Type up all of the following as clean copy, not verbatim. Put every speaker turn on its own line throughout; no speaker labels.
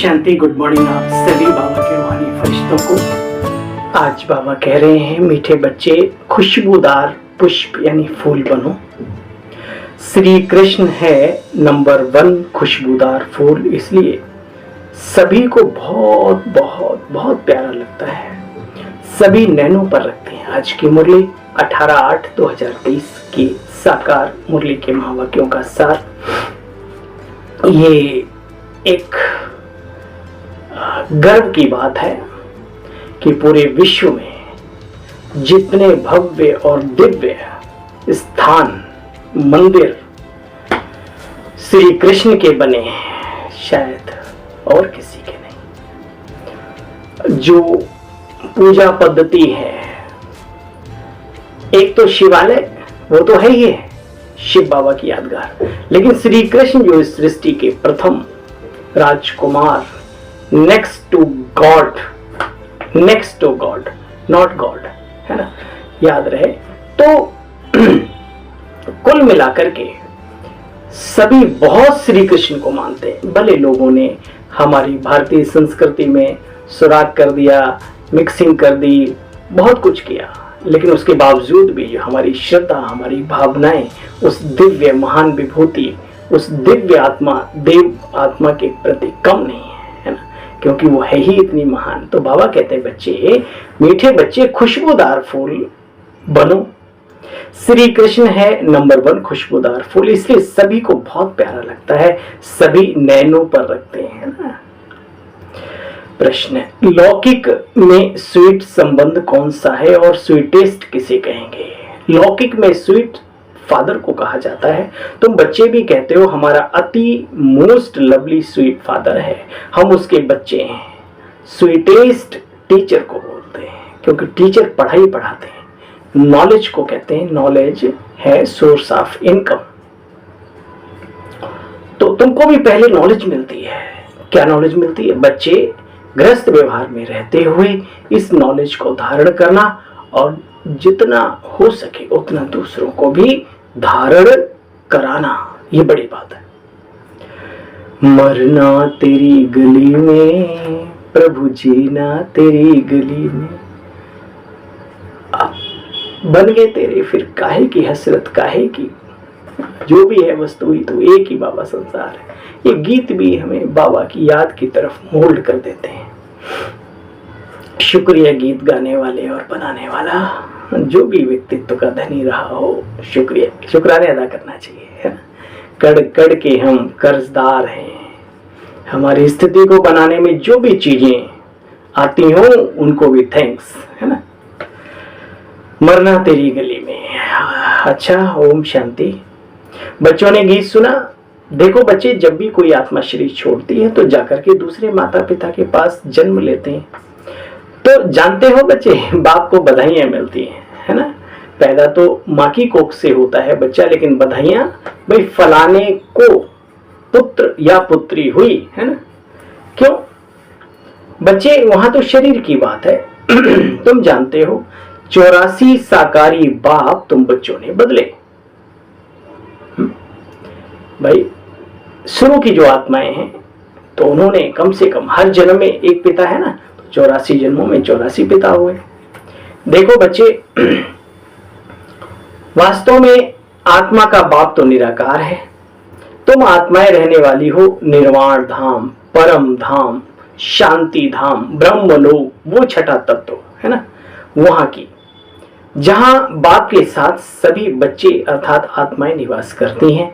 शांति। Good morning आप सभी बाबा के रूहानी फरिश्तों को। आज बाबा कह रहे हैं मीठे बच्चे खुशबूदार पुष्प यानी फूल बनो। श्री कृष्ण है नंबर 1 खुशबूदार फूल, इसलिए सभी को बहुत बहुत बहुत प्यारा लगता है। सभी नैनों पर रखते हैं। आज की मुरली 18/8/2023 की साकार मुरली के महावाक्यों का सार। ये एक गर्व की बात है कि पूरे विश्व में जितने भव्य और दिव्य स्थान मंदिर श्री कृष्ण के बने हैं, शायद और किसी के नहीं। जो पूजा पद्धति है, एक तो शिवालय, वो तो है ही है, शिव बाबा की यादगार, लेकिन श्री कृष्ण जो इस सृष्टि के प्रथम राजकुमार, next to God, not God, है ना, याद रहे। तो कुल मिलाकर के सभी बहुत श्री कृष्ण को मानते हैं। भले लोगों ने हमारी भारतीय संस्कृति में सुराग कर दिया, मिक्सिंग कर दी, बहुत कुछ किया, लेकिन उसके बावजूद भी जो हमारी श्रद्धा, हमारी भावनाएं उस दिव्य महान विभूति, उस दिव्य आत्मा, देव आत्मा के प्रति कम नहीं है ना, क्योंकि वो है ही इतनी महान। तो बाबा कहते हैं बच्चे, मीठे बच्चे खुशबूदार फूल बनो। श्री कृष्ण है नंबर 1 खुशबूदार फूल, इसलिए सभी को बहुत प्यारा लगता है, सभी नैनों पर रखते हैं ना। प्रश्न, लौकिक में स्वीट संबंध कौन सा है और स्वीटेस्ट किसे कहेंगे? लौकिक में स्वीट फादर को कहा जाता है। तुम बच्चे भी कहते हो हमारा अति मोस्ट लवली स्वीट फादर है, हम उसके बच्चे हैं। स्वीटेस्ट टीचर को बोलते हैं, क्योंकि टीचर पढ़ाई पढ़ाते हैं। नॉलेज को कहते हैं, नॉलेज है सोर्स ऑफ इनकम। तो तुमको भी पहले नॉलेज मिलती है। क्या नॉलेज मिलती है? बच्चे गृहस्थ व्यवहार में रहते हुए इस नॉलेज को धारण करना और जितना हो सके उतना दूसरों को भी धारण कराना, ये बड़ी बात है। मरना तेरी गली में प्रभु, जीना तेरी गली में, बन गए तेरे फिर काहे की हसरत, काहे की, जो भी है वस्तु ही तो एक ही बाबा संसार है। ये गीत भी हमें बाबा की याद की तरफ मोल्ड कर देते हैं। शुक्रिया गीत गाने वाले और बनाने वाला, जो भी व्यक्तित्व का धनी रहा हो, शुक्राने अदा करना चाहिए, है ना। कड़ कड़ के हम कर्जदार हैं। हमारी स्थिति को बनाने में जो भी चीजें आती हो उनको भी थैंक्स, है ना। मरना तेरी गली में। अच्छा, ओम शांति। बच्चों ने गीत सुना। देखो बच्चे, जब भी कोई आत्मा शरीर छोड़ती है तो जाकर के दूसरे माता पिता के पास जन्म लेते हैं। तो जानते हो बच्चे, बाप को बधाइयां मिलती हैं, है ना। पैदा तो माँ की कोख से होता है बच्चा, लेकिन बधाइयां भाई फलाने को पुत्र या पुत्री हुई, है ना। क्यों बच्चे? वहां तो शरीर की बात है। तुम जानते हो 84 साकारी बाप तुम बच्चों ने बदले। भाई शुरू की जो आत्माएं हैं तो उन्होंने कम से कम हर जन्म में एक पिता है ना, 84 जन्मों में 84 पिता हुए। देखो बच्चे, वास्तव में आत्मा का बाप तो निराकार है। तुम आत्माएं रहने वाली हो निर्वाण धाम, परम धाम, शांति धाम, ब्रह्मलोक, वो छठा तत्व है ना, वहां की, जहां बाप के साथ सभी बच्चे अर्थात आत्माएं निवास करती हैं।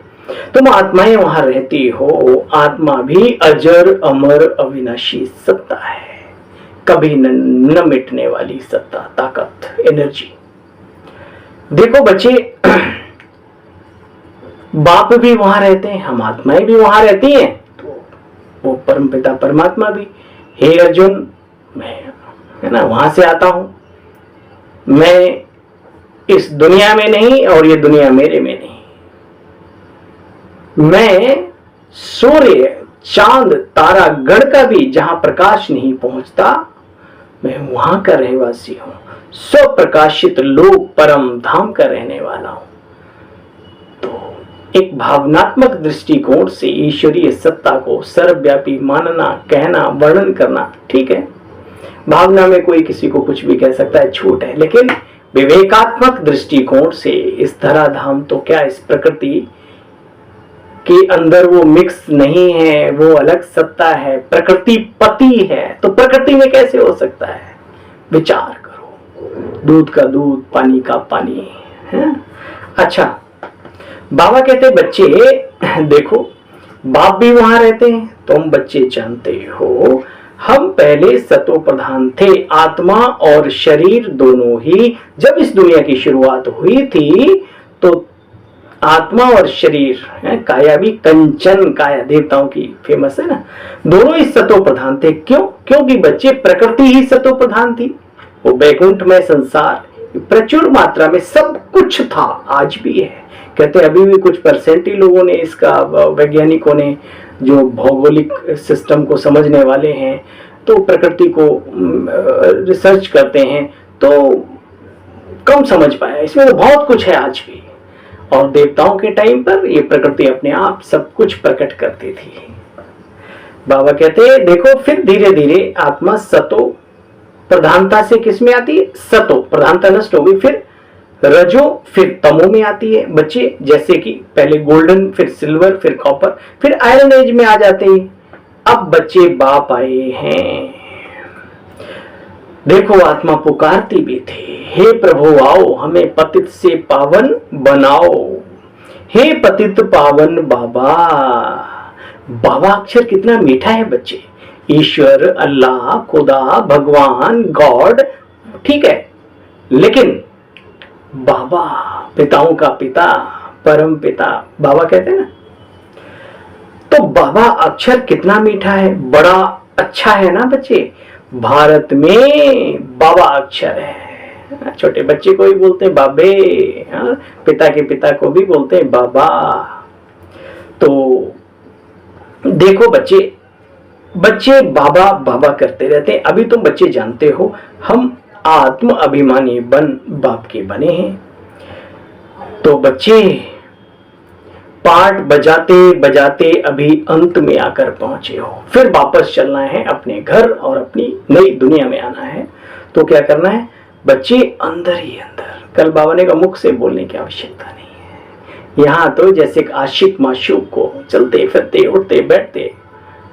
तुम आत्माएं वहां रहती हो। आत्मा भी अजर अमर अविनाशी सत्ता है, कभी न मिटने वाली सत्ता, ताकत, एनर्जी। देखो बच्चे, बाप भी वहां रहते हैं, हम आत्माएं भी वहां रहती हैं, तो वो परमपिता परमात्मा भी। हे अर्जुन, मैं है ना वहां से आता हूं। मैं इस दुनिया में नहीं और ये दुनिया मेरे में नहीं। मैं सूर्य, चांद, तारा गण का भी जहां प्रकाश नहीं पहुंचता, मैं वहां का रहवासी हूं। स्वप्रकाशित लोक परम धाम का रहने वाला हूं। तो एक भावनात्मक दृष्टिकोण से ईश्वरीय सत्ता को सर्वव्यापी मानना, कहना, वर्णन करना ठीक है। भावना में कोई किसी को कुछ भी कह सकता है, छूट है। लेकिन विवेकात्मक दृष्टिकोण से इस धराधाम तो क्या इस प्रकृति के अंदर वो मिक्स नहीं है, वो अलग सत्ता है, प्रकृति पति है, तो प्रकृति में कैसे हो सकता है? विचार करो, दूध का दूध, पानी का पानी है। अच्छा, बाबा कहते बच्चे देखो, बाप भी वहां रहते हैं, तुम बच्चे जानते हो हम पहले सतो प्रधान थे, आत्मा और शरीर दोनों ही। जब इस दुनिया की शुरुआत हुई थी तो आत्मा और शरीर, काया भी कंचन काया, देवताओं की फेमस है ना, दोनों ही सतो प्रधान थे। क्यों? क्योंकि बच्चे प्रकृति ही सतो प्रधान थी। वो वैकुंठ में संसार प्रचुर मात्रा में सब कुछ था, आज भी है। कहते अभी भी कुछ परसेंट ही लोगों ने इसका, वैज्ञानिकों ने, जो भौगोलिक सिस्टम को समझने वाले हैं, तो प्रकृति को रिसर्च करते हैं, तो कम समझ पाया। इसमें तो बहुत कुछ है आज भी। और देवताओं के टाइम पर ये प्रकृति अपने आप सब कुछ प्रकट करती थी। बाबा कहते देखो, फिर धीरे धीरे आत्मा सतो प्रधानता से किस में आती है? सतो प्रधानता नष्ट हो गई, फिर रजो, फिर तमो में आती है। बच्चे जैसे कि पहले गोल्डन, फिर सिल्वर, फिर कॉपर, फिर आयरन एज में आ जाते हैं। अब बच्चे बाप आए हैं। देखो आत्मा पुकारती भी थी, हे प्रभु आओ हमें पतित से पावन बनाओ, हे पतित पावन बाबा। बाबा अक्षर कितना मीठा है बच्चे। ईश्वर, अल्लाह, खुदा, भगवान, गॉड, ठीक है, लेकिन बाबा पिताओं का पिता, परम पिता बाबा कहते हैं ना। तो बाबा अक्षर कितना मीठा है, बड़ा अच्छा है ना बच्चे। भारत में बाबा अक्षर है। छोटे बच्चे को भी बोलते हैं बाबे, पिता के पिता को भी बोलते हैं बाबा। तो देखो बच्चे, बच्चे बाबा बाबा करते रहते हैं। अभी तुम बच्चे जानते हो हम आत्म अभिमानी बाप के बने हैं। तो बच्चे पाठ बजाते बजाते अभी अंत में आकर पहुंचे हो, फिर वापस चलना है अपने घर और अपनी नई दुनिया में आना है। तो क्या करना है बच्चे? अंदर ही अंदर। कल बाबा ने का मुख से बोलने की आवश्यकता नहीं है। यहाँ तो जैसे आशिक माशूक को चलते फिरते उठते बैठते,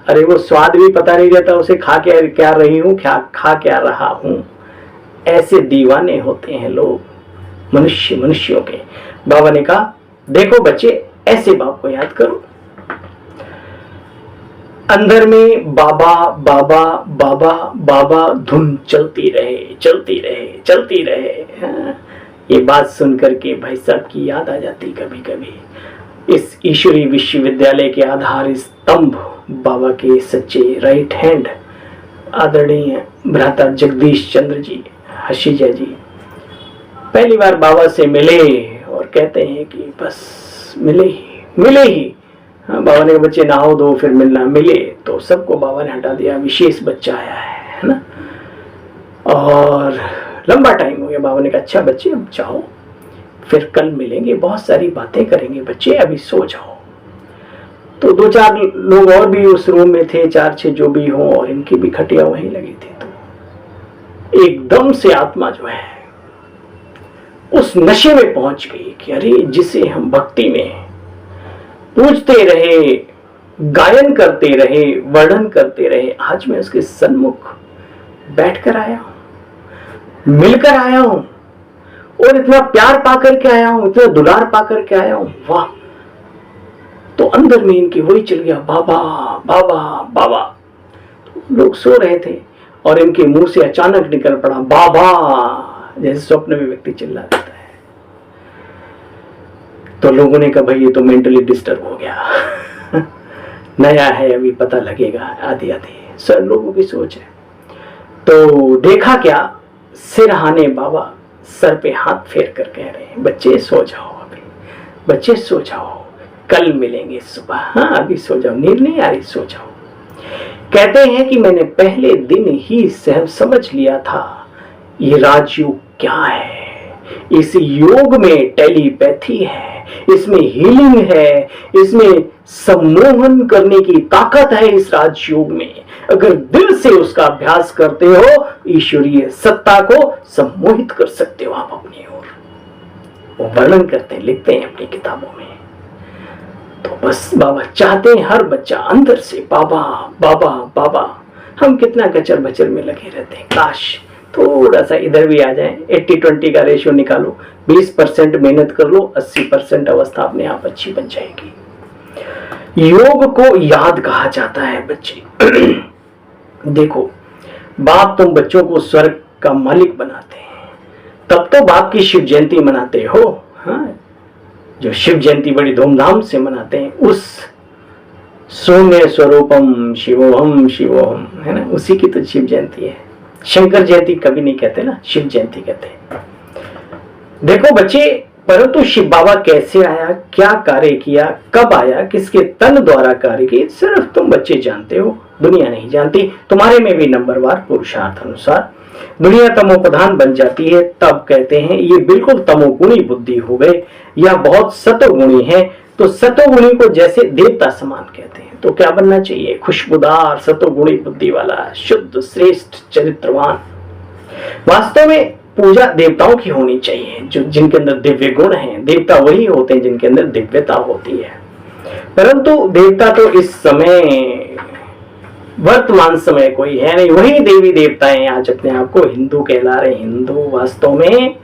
अरे वो स्वाद भी पता नहीं रहता उसे खा क्या रही हूँ, खा क्या रहा हूँ। ऐसे दीवाने होते हैं लोग, मनुष्यों के। बाबा ने कहा देखो बच्चे, ऐसे बाप को याद करो। अंदर में बाबा बाबा बाबा बाबा धुन चलती रहे, चलती रहे, चलती रहे। ये बात सुनकर के भाई साहब की याद आ जाती कभी कभी। इस ईश्वरी विश्वविद्यालय के आधार स्तंभ बाबा के सच्चे राइट हैंड आदरणीय भ्राता जगदीश चंद्र जी, हशीजा जी पहली बार बाबा से मिले और कहते हैं कि बस मिले ही। हाँ, बाबा ने बच्चे नहाओ दो फिर मिलना। मिले तो सबको बाबा ने हटा दिया, विशेष बच्चा आया है ना। और लंबा टाइम हो गया। बाबा ने कहा अच्छा बच्चे अब जाओ, फिर कल मिलेंगे, बहुत सारी बातें करेंगे बच्चे, अभी सो जाओ। तो 2-4 लोग और भी उस रूम में थे, 4-6 जो भी हों, और इनकी भी खटिया वहीं लगी थी। तो एकदम से आत्मा जो है उस नशे में पहुंच गई कि अरे जिसे हम भक्ति में पूजते रहे, गायन करते रहे, वर्णन करते रहे, आज मैं उसके सन्मुख बैठकर आया हूं, मिलकर आया हूं, और इतना प्यार पाकर के आया हूं, इतना दुलार पाकर के आया हूं। वाह! तो अंदर में इनकी वही चल गया, बाबा बाबा बाबा। लोग सो रहे थे और इनके मुंह से अचानक निकल पड़ा बाबा, जैसे स्वप्न में व्यक्ति चिल्ला देता है। तो लोगों ने कहा भाई ये तो मेंटली डिस्टर्ब हो गया नया है, अभी पता लगेगा। आधी सर लोगों की सोच है। तो देखा क्या, सिरहाने बाबा सर पे हाथ फेर कर कह रहे हैं बच्चे सो जाओ, अभी बच्चे सो जाओ, कल मिलेंगे सुबह। हाँ अभी सो जाओ, नींद नहीं आ रही, सो जाओ। कहते हैं कि मैंने पहले दिन ही समझ लिया था ये राजयोग क्या है, इस योग में टेलीपैथी है, इसमें हीलिंग है, इसमें सम्मोहन करने की ताकत है। इस राजयोग में अगर दिल से उसका अभ्यास करते हो, ईश्वरीय सत्ता को सम्मोहित कर सकते हो आप अपनी ओर। वो वर्णन करते हैं, लिखते हैं अपनी किताबों में। तो बस बाबा चाहते हैं हर बच्चा अंदर से बाबा बाबा बाबा। हम कितना कचर बचर में लगे रहते हैं, काश थोड़ा सा इधर भी आ जाए। 80-20 का रेशियो निकालो, 20% मेहनत कर लो, 80% अवस्था अपने आप अच्छी बन जाएगी। योग को याद कहा जाता है बच्चे। देखो, बाप तुम बच्चों को स्वर्ग का मालिक बनाते हैं, तब तो बाप की शिव जयंती मनाते हो। हाँ, जो शिव जयंती बड़ी धूमधाम से मनाते हैं, उस सौम्य स्वरूपम शिवोहम शिवोहम, है ना, उसी की तो शिव जयंती है। शंकर जयंती कभी नहीं कहते ना, शिव जयंती कहते हैं। देखो बच्चे, परंतु शिव बाबा कैसे आया, क्या कार्य किया, कब आया, किसके तन द्वारा कार्य किया, सिर्फ तुम बच्चे जानते हो, दुनिया नहीं जानती। तुम्हारे में भी नंबरवार पुरुषार्थ अनुसार दुनिया तमोप्रधान बन जाती है, तब कहते हैं ये बिल्कुल तमोगुणी बुद्धि हो गए या बहुत सतोगुणी है। तो सतोगुणी को जैसे देवता समान कहते हैं, तो क्या बनना चाहिए, खुशबूदार सतोगुणी बुद्धि वाला, शुद्ध श्रेष्ठ चरित्रवान। वास्तव में पूजा देवताओं की होनी चाहिए, जो जिनके अंदर दिव्य गुण हैं। देवता वही होते हैं जिनके अंदर दिव्यता होती है। परंतु देवता तो इस समय वर्तमान समय कोई है नहीं, वही देवी देवताएं आज अपने आप को हिंदू कहला रहे। हिंदू वास्तव में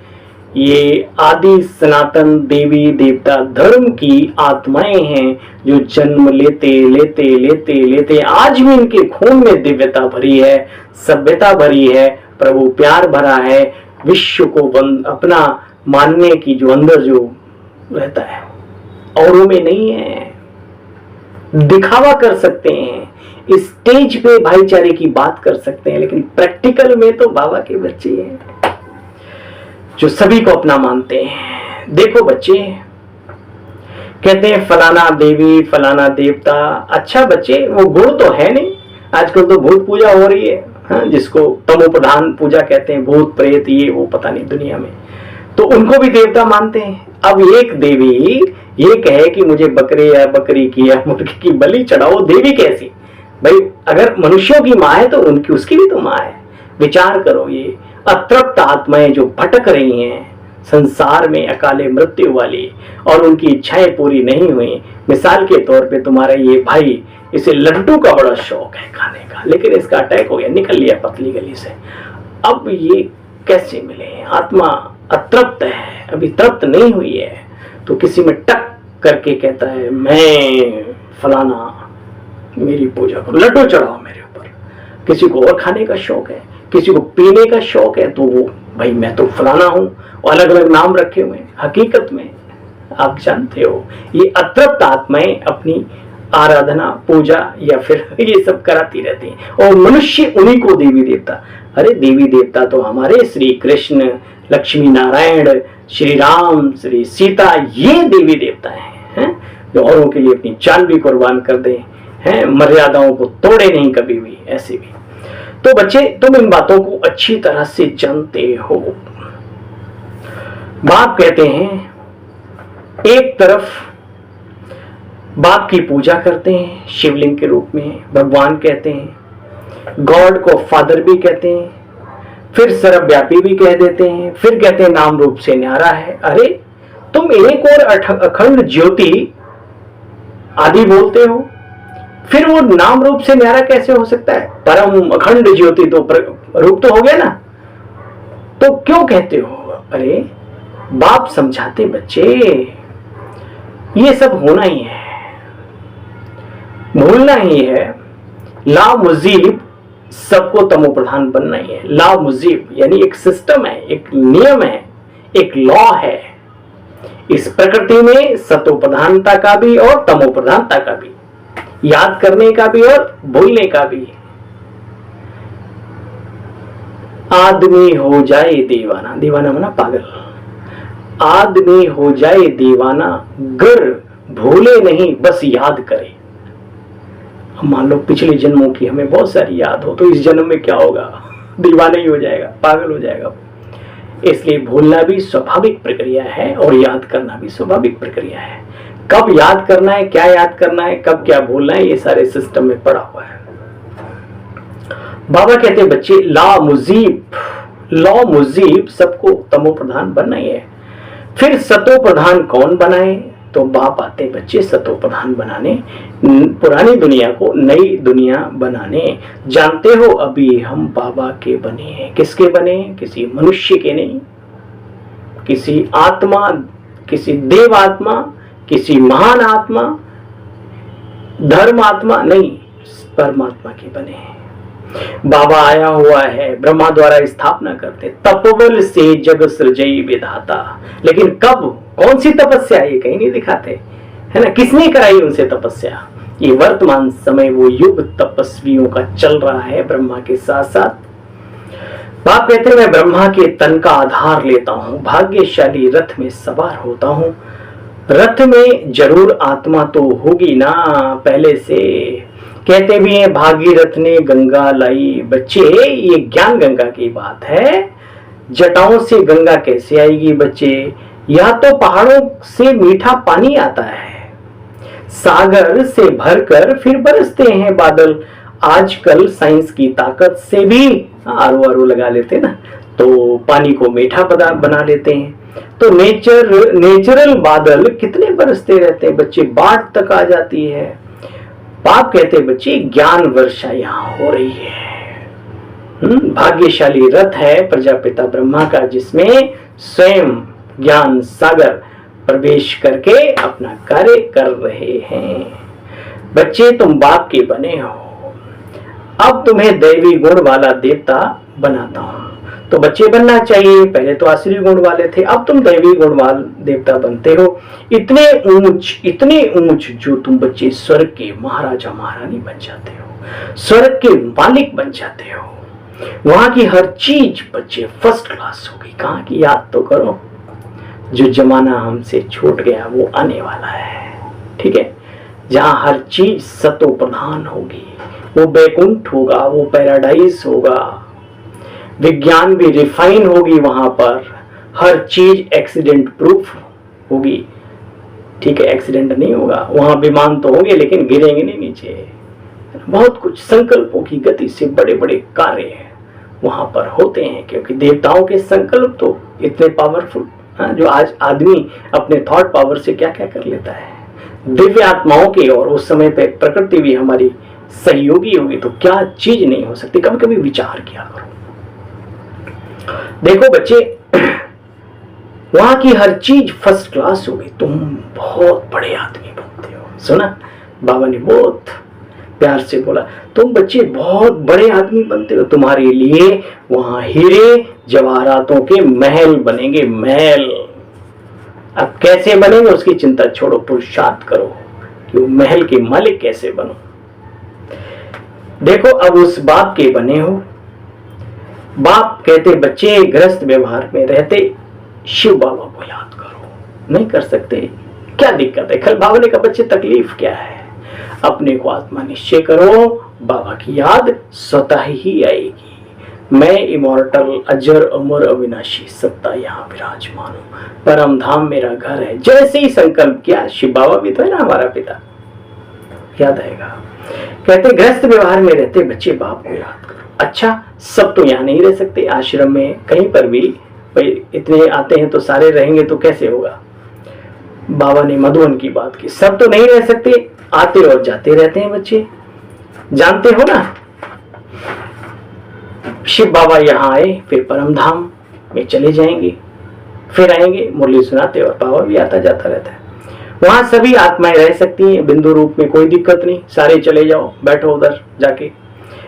ये आदि सनातन देवी देवता धर्म की आत्माएं हैं, जो जन्म लेते लेते लेते लेते आज भी इनके खून में दिव्यता भरी है, सभ्यता भरी है, प्रभु प्यार भरा है, विश्व को अपना मानने की जो अंदर जो रहता है, औरों में नहीं है। दिखावा कर सकते हैं, स्टेज पे भाईचारे की बात कर सकते हैं, लेकिन प्रैक्टिकल में तो बाबा के बच्चे हैं जो सभी को अपना मानते हैं। देखो बच्चे, कहते हैं फलाना देवी फलाना देवता। अच्छा बच्चे, वो गुण तो है नहीं। आजकल तो भूत पूजा हो रही है, हाँ, जिसको तमोप्रधान पूजा कहते हैं, भूत प्रेत ये वो पता नहीं दुनिया में, तो उनको भी देवता मानते हैं। अब एक देवी ये कहे कि मुझे बकरे या बकरी की या मुर्गी की बलि चढ़ाओ, देवी कैसी भाई? अगर मनुष्यों की माँ है तो उनकी उसकी भी तो माँ है। विचार करो, ये अतृप्त आत्माएं जो भटक रही हैं संसार में, अकाले मृत्यु वाली, और उनकी इच्छाएं पूरी नहीं हुई। मिसाल के तौर पे तुम्हारा ये भाई, इसे लड्डू का बड़ा शौक है खाने का, लेकिन इसका अटैक हो गया, निकल लिया पतली गली से। अब ये कैसे मिले? आत्मा अतृप्त है, अभी तृप्त नहीं हुई है, तो किसी में टक करके कहता है मैं फलाना, मेरी पूजा करो, लड्डू चढ़ाओ मेरे ऊपर। किसी को और खाने का शौक है, किसी को पीने का शौक है, तो वो भाई मैं तो फलाना हूं, और अलग अलग नाम रखे हुए हैं। हकीकत में आप जानते हो, ये अतृप्त आत्माएं अपनी आराधना पूजा या फिर ये सब कराती रहती हैं, और मनुष्य उन्हीं को देवी देवता। अरे देवी देवता तो हमारे श्री कृष्ण, लक्ष्मी नारायण, श्री राम, श्री सीता, ये देवी देवता हैं, जो औरों के लिए अपनी जान भी कुर्बान कर दें, हैं, मर्यादाओं को तोड़े नहीं कभी भी, ऐसे भी। तो बच्चे, तुम इन बातों को अच्छी तरह से जानते हो। बाप कहते हैं, एक तरफ बाप की पूजा करते हैं शिवलिंग के रूप में, भगवान कहते हैं, गॉड को फादर भी कहते हैं, फिर सर्वव्यापी भी कह देते हैं, फिर कहते हैं नाम रूप से न्यारा है। अरे तुम एक और अखंड ज्योति आदि बोलते हो, फिर वो नाम रूप से न्यारा कैसे हो सकता है? परम अखंड ज्योति तो रूप तो हो गया ना, तो क्यों कहते हो? अरे बाप समझाते बच्चे, ये सब होना ही है, भूलना ही है। ला मुजीब, सबको तमो प्रधान बनना ही है। ला मुजीब यानी एक सिस्टम है, एक नियम है, एक लॉ है इस प्रकृति में, सतो प्रधानता का भी और तमो प्रधानता का भी, याद करने का भी और भूलने का भी। आदमी हो जाए दीवाना, दीवाना माना पागल, आदमी हो जाए दीवाना, गर भूले नहीं बस याद करे। मान लो पिछले जन्मों की हमें बहुत सारी याद हो, तो इस जन्म में क्या होगा? दीवाना ही हो जाएगा, पागल हो जाएगा। इसलिए भूलना भी स्वाभाविक प्रक्रिया है और याद करना भी स्वाभाविक प्रक्रिया है। कब याद करना है, क्या याद करना है, कब क्या भूलना है, ये सारे सिस्टम में पड़ा हुआ है। बाबा कहते हैं बच्चे लॉ मुजीब सबको तमो प्रधान बनना ही है। फिर सतो प्रधान कौन बनाए? तो बाप आते बच्चे सतो प्रधान बनाने, पुरानी दुनिया को नई दुनिया बनाने। जानते हो अभी हम बाबा के बने हैं। किसके बने? किसी मनुष्य के नहीं, किसी आत्मा, किसी देव आत्मा, किसी महान आत्मा, धर्म आत्मा नहीं, परमात्मा के बने हैं। बाबा आया हुआ है, ब्रह्मा द्वारा स्थापना करते, तपवल से जग सृजई विधाता। लेकिन कब, कौन सी तपस्या, ये कहीं नहीं दिखाते, है ना। किसने कराई उनसे तपस्या? ये वर्तमान समय वो युग तपस्वियों का चल रहा है ब्रह्मा के साथ साथ। बाप कहते हैं मैं ब्रह्मा के तन का आधार लेता हूं, भाग्यशाली रथ में सवार होता हूं। रथ में जरूर आत्मा तो होगी ना पहले से। कहते भी हैं भागीरथ ने गंगा लाई। बच्चे ये ज्ञान गंगा की बात है। जटाओं से गंगा कैसे आएगी बच्चे? या तो पहाड़ों से मीठा पानी आता है, सागर से भरकर फिर बरसते हैं बादल। आजकल साइंस की ताकत से भी आरो लगा लेते हैं ना, तो पानी को मीठा पदार्थ बना लेते हैं। तो नेचुरल बादल कितने बरसते रहते हैं बच्चे, बाढ़ तक आ जाती है। बाप कहते बच्चे ज्ञान वर्षा यहाँ हो रही है। भाग्यशाली रथ है प्रजापिता ब्रह्मा का, जिसमें स्वयं ज्ञान सागर प्रवेश करके अपना कार्य कर रहे हैं। बच्चे तुम बाप के बने हो, अब तुम्हें दैवी गुण वाला देवता बनाता हूं। तो बच्चे बनना चाहिए, पहले तो आसुरी गुण वाले थे, अब तुम दैवी गुण वाले देवता बनते हो। इतने ऊंच जो तुम बच्चे स्वर्ग के महाराजा महारानी बन जाते हो, स्वर्ग के मालिक बन जाते हो। वहां की हर चीज बच्चे फर्स्ट क्लास होगी। कहाँ की याद तो करो, जो जमाना हमसे छूट गया वो आने वाला है, ठीक है। जहां हर चीज सतो प्रधान होगी, वो बैकुंठ होगा, वो पैराडाइज होगा, विज्ञान भी रिफाइन होगी वहां पर, हर चीज एक्सीडेंट प्रूफ होगी, ठीक है। एक्सीडेंट नहीं होगा वहां, विमान तो होंगे लेकिन गिरेंगे नहीं नीचे। बहुत कुछ संकल्पों की गति से बड़े बड़े कार्य वहां पर होते हैं, क्योंकि देवताओं के संकल्प तो इतने पावरफुल, जो आज आदमी अपने थॉट पावर से क्या क्या कर लेता है। दिव्य आत्माओं की और उस समय पे प्रकृति भी हमारी सहयोगी होगी तो क्या चीज नहीं हो सकती। कभी कभी विचार किया करो। देखो बच्चे, वहां की हर चीज फर्स्ट क्लास होगी, तुम बहुत बड़े आदमी बनते हो। सुना, बाबा ने बहुत प्यार से बोला, तुम बच्चे बहुत बड़े आदमी बनते हो, तुम्हारे लिए वहां हीरे जवाहरातों के महल बनेंगे, महल। अब कैसे बनेंगे उसकी चिंता छोड़ो, पुरुषार्थ करो कि वो महल के मालिक कैसे बनो। देखो अब उस बाप के बने हो। बाप कहते बच्चे गृहस्थ व्यवहार में रहते शिव बाबा को याद करो। नहीं कर सकते, क्या दिक्कत है? कल बाबा ने कहा बच्चे तकलीफ क्या है? अपने को आत्मा निश्चय करो, बाबा की याद स्वतः ही आएगी। मैं इमॉर्टल, अजर अमर अविनाशी सत्ता यहाँ विराजमान हूँ, परम धाम मेरा घर है। जैसे ही संकल्प किया, शिव बाबा भी तो है ना हमारा पिता, याद आएगा। कहते गृहस्थ व्यवहार में रहते बच्चे बाप को याद करो। अच्छा, सब तो यहाँ नहीं रह सकते, आश्रम में कहीं पर भी भाई इतने आते हैं तो सारे रहेंगे तो कैसे होगा। बाबा ने मधुबन की बात की, सब तो नहीं रह सकते, आते और जाते रहते हैं बच्चे, जानते हो ना। शिव बाबा यहाँ आए, फिर परम धाम में चले जाएंगे, फिर आएंगे, मुरली सुनाते और बाबा भी आता जाता रहता है। वहां सभी आत्माएं रह सकती हैं बिंदु रूप में, कोई दिक्कत नहीं, सारे चले जाओ, बैठो उधर जाके।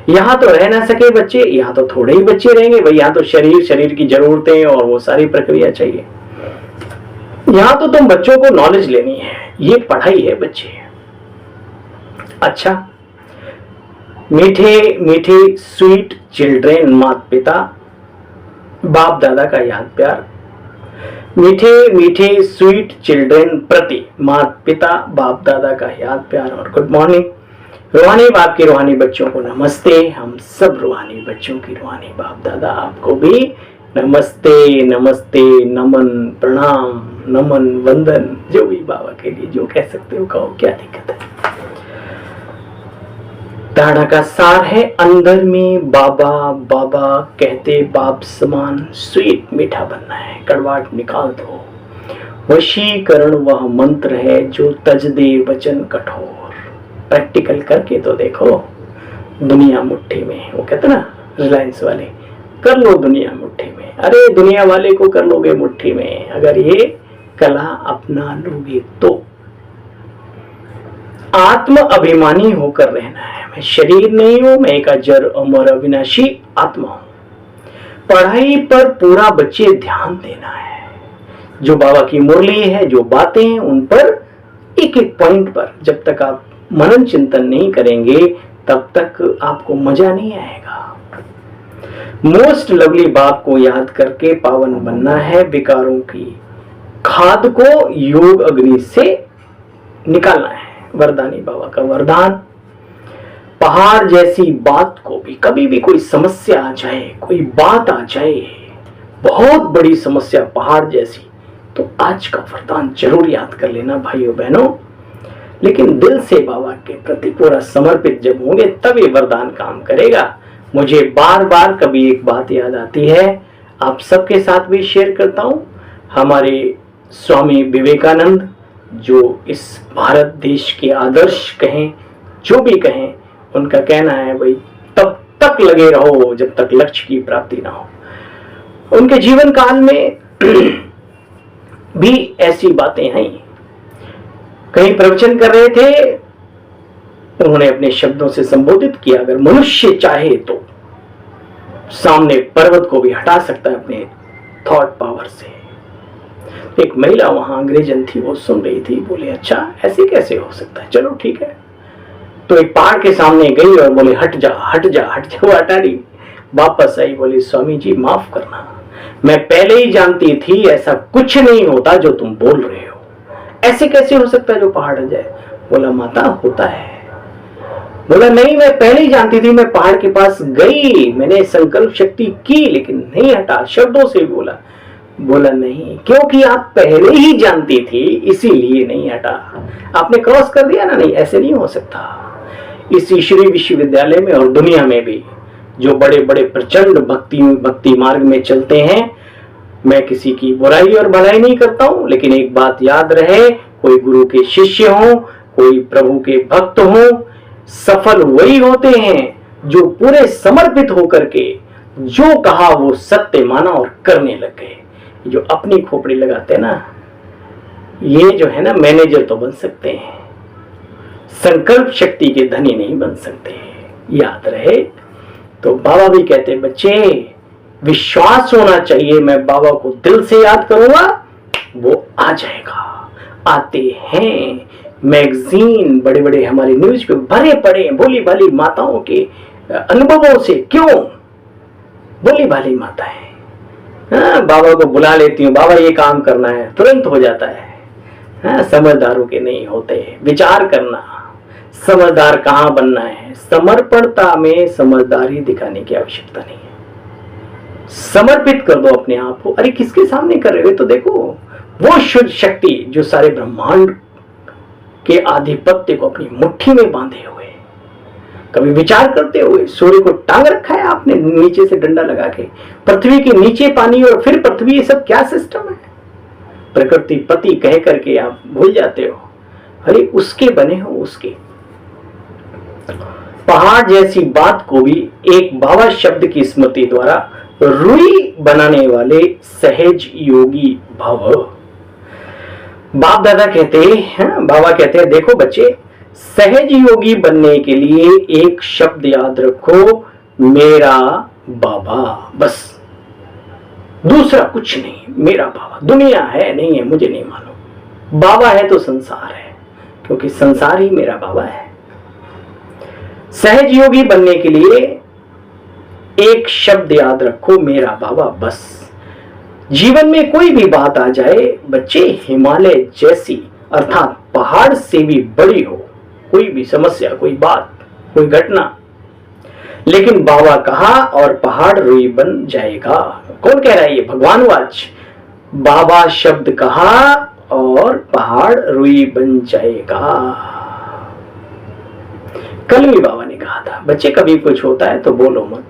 यहाँ तो रह ना सके बच्चे, यहाँ तो थोड़े ही बच्चे रहेंगे भाई, यहाँ तो शरीर की जरूरतें और वो सारी प्रक्रिया चाहिए। यहाँ तो तुम बच्चों को नॉलेज लेनी है, ये पढ़ाई है बच्चे। अच्छा, मीठे मीठे स्वीट चिल्ड्रेन, माता पिता बाप दादा का याद प्यार। मीठे मीठे स्वीट चिल्ड्रेन प्रति माता पिता बाप दादा का याद प्यार और गुड मॉर्निंग। रूहानी बाप के रूहानी बच्चों को नमस्ते। हम सब रूहानी बच्चों की रूहानी बाप दादा आपको भी नमस्ते नमस्ते, नमन प्रणाम, नमन वंदन, जो भी बाबा के लिए जो कह सकते हो कहो, क्या दिक्कत है। धारणा का सार है, अंदर में बाबा बाबा कहते बाप समान स्वीट मीठा बनना है, कड़वाहट निकाल दो। वशीकरण वह मंत्र है जो तज दे वचन कठोर। प्रैक्टिकल करके तो देखो, दुनिया मुट्ठी में, वो कहते ना रिलायंस वाले, कर लो दुनिया मुट्ठी में। अरे दुनिया वाले को कर लोगे मुट्ठी में अगर ये कला अपना लोगे तो। आत्म अभिमानी होकर रहना है, मैं शरीर नहीं हूं, मैं एक अजर अमर अविनाशी आत्मा हूं। पढ़ाई पर पूरा बच्चे ध्यान देना है, जो बाबा की मुरली है, जो बातें हैं, उन पर एक एक पॉइंट पर जब तक आप मनन चिंतन नहीं करेंगे तब तक आपको मजा नहीं आएगा। मोस्ट लवली बाप को याद करके पावन बनना है, विकारों की खाद को योग अग्नि से निकालना है। वरदानी बाबा का वरदान, पहाड़ जैसी बात को भी, कभी भी कोई समस्या आ जाए, कोई बात आ जाए, बहुत बड़ी समस्या पहाड़ जैसी, तो आज का वरदान जरूर याद कर लेना भाइयों बहनों। लेकिन दिल से बाबा के प्रति पूरा समर्पित जब होंगे तब ये वरदान काम करेगा। मुझे बार बार कभी एक बात याद आती है, आप सबके साथ भी शेयर करता हूं। हमारे स्वामी विवेकानंद, जो इस भारत देश के आदर्श कहें, जो भी कहें, उनका कहना है भाई तब तक लगे रहो जब तक लक्ष्य की प्राप्ति ना हो। उनके जीवन काल में भी ऐसी बातें हैं। कहीं प्रवचन कर रहे थे, उन्होंने अपने शब्दों से संबोधित किया, अगर मनुष्य चाहे तो सामने पर्वत को भी हटा सकता है अपने थॉट पावर से। एक महिला वहां अंग्रेजन थी, वो सुन रही थी, बोले अच्छा ऐसे कैसे हो सकता है, चलो ठीक है। तो एक पहाड़ के सामने गई और बोले हट जा हट जा हट जा, वो हटा रही, वापस आई, बोली स्वामी जी माफ करना, मैं पहले ही जानती थी ऐसा कुछ नहीं होता जो तुम बोल रहे हो, ऐसे कैसे हो सकता है जो पहाड़ हट जाए। बोला माता होता है। बोला नहीं, मैं पहले ही जानती थी, मैं पहाड़ के पास गई, मैंने संकल्प शक्ति की लेकिन नहीं हटा, शब्दों से बोला। बोला नहीं, क्योंकि आप पहले ही जानती थी इसीलिए नहीं हटा, आपने क्रॉस कर दिया ना, नहीं ऐसे नहीं हो सकता। इस ईश्वरीय विश्वविद्यालय में और दुनिया में भी जो बड़े बड़े प्रचंड भक्ति मार्ग में चलते हैं, मैं किसी की बुराई और भलाई नहीं करता हूं, लेकिन एक बात याद रहे, कोई गुरु के शिष्य हो, कोई प्रभु के भक्त हो, सफल वही होते हैं जो पूरे समर्पित होकर के जो कहा वो सत्य माना और करने लग गए। जो अपनी खोपड़ी लगाते हैं ना, ये जो है ना मैनेजर तो बन सकते हैं, संकल्प शक्ति के धनी नहीं बन सकते, याद रहे। तो बाबा भी कहते बच्चे विश्वास होना चाहिए, मैं बाबा को दिल से याद करूंगा वो आ जाएगा। आते हैं मैगजीन, बड़े बड़े हमारे न्यूज पे भरे पड़े भोली भाली माताओं के अनुभवों से, क्यों भोली भाली माताएं, हाँ, बाबा को बुला लेती हूँ, बाबा ये काम करना है, तुरंत हो जाता है। हाँ, समझदारों के नहीं होते, विचार करना, समझदार कहाँ बनना है, समर्पणता में समझदारी दिखाने की आवश्यकता नहीं है। समर्पित कर दो अपने आप को। अरे किसके सामने कर रहे हो, तो देखो वो शुद्ध शक्ति जो सारे ब्रह्मांड के आधिपत्य को अपनी मुट्ठी में बांधे हुए, कभी विचार करते हुए सूर्य को टांग रखा है आपने नीचे से डंडा लगा के, पृथ्वी के नीचे पानी और फिर पृथ्वी, ये सब क्या सिस्टम है। प्रकृति पति कह करके आप भूल जाते हो, अरे उसके बने हो, उसके। पहाड़ जैसी बात को भी एक बाबा शब्द की स्मृति द्वारा रुई बनाने वाले सहज योगी भव। बाप दादा कहते हैं, बाबा कहते हैं देखो बच्चे, सहज योगी बनने के लिए एक शब्द याद रखो, मेरा बाबा, बस, दूसरा कुछ नहीं। मेरा बाबा, दुनिया है नहीं है मुझे नहीं मालूम, बाबा है तो संसार है, क्योंकि संसार ही मेरा बाबा है। सहज योगी बनने के लिए एक शब्द याद रखो, मेरा बाबा, बस। जीवन में कोई भी बात आ जाए बच्चे, हिमालय जैसी अर्थात पहाड़ से भी बड़ी हो कोई भी समस्या, कोई बात, कोई घटना, लेकिन बाबा कहा और पहाड़ रुई बन जाएगा। कौन कह रहा है ये? भगवान वाच। बाबा शब्द कहा और पहाड़ रुई बन जाएगा। कल भी बाबा ने कहा था, बच्चे कभी कुछ होता है तो बोलो मत,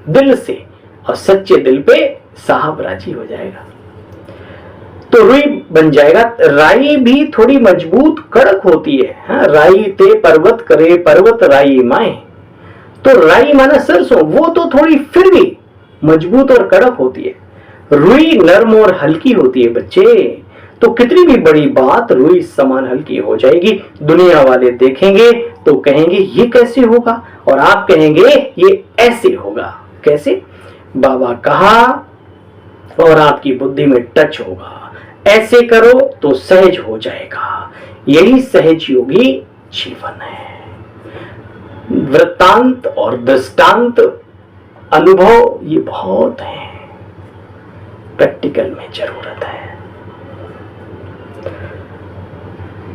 दिल से और सच्चे दिल पे साहब राजी हो जाएगा तो रुई बन जाएगा। राई भी थोड़ी मजबूत कड़क होती है। हाँ, राई ते पर्वत करे पर्वत राई माए। तो राई माना सरसों, वो तो थोड़ी फिर भी मजबूत और कड़क होती है। रुई नरम और हल्की होती है बच्चे। तो कितनी भी बड़ी बात रुई समान हल्की हो जाएगी। दुनिया वाले देखेंगे तो कहेंगे ये कैसे होगा, और आप कहेंगे ये ऐसे होगा। कैसे? बाबा कहा और आपकी बुद्धि में टच होगा। ऐसे करो तो सहज हो जाएगा। यही सहज योगी जीवन है। वृत्तांत और दृष्टांत अनुभव ये बहुत है, प्रैक्टिकल में जरूरत है।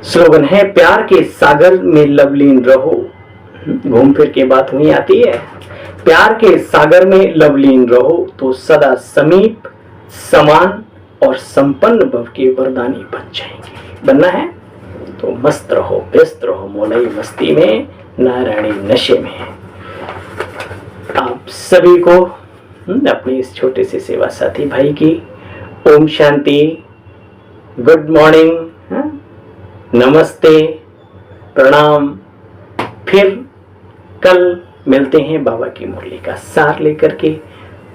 स्लोगन है, प्यार के सागर में लवलीन रहो। घूम फिर के बात वहीं आती है। प्यार के सागर में लवलीन रहो तो सदा समीप समान और संपन्न भव के वरदानी बन जाएंगे। बनना है तो मस्त रहो, व्यस्त रहो, मौलाई मस्ती में, नारायणी नशे में। आप सभी को अपने इस छोटे से सेवा साथी भाई की ओम शांति, गुड मॉर्निंग, नमस्ते, प्रणाम। फिर कल मिलते हैं बाबा की मुरली का सार लेकर के।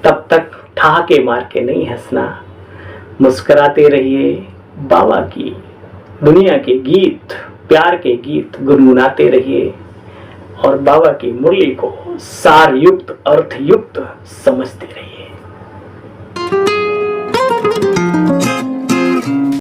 तब तक ठहाके मार के नहीं हंसना, मुस्कुराते रहिए। बाबा की दुनिया के गीत, प्यार के गीत गुनगुनाते रहिए और बाबा की मुरली को सार युक्त, अर्थ युक्त समझते रहिए।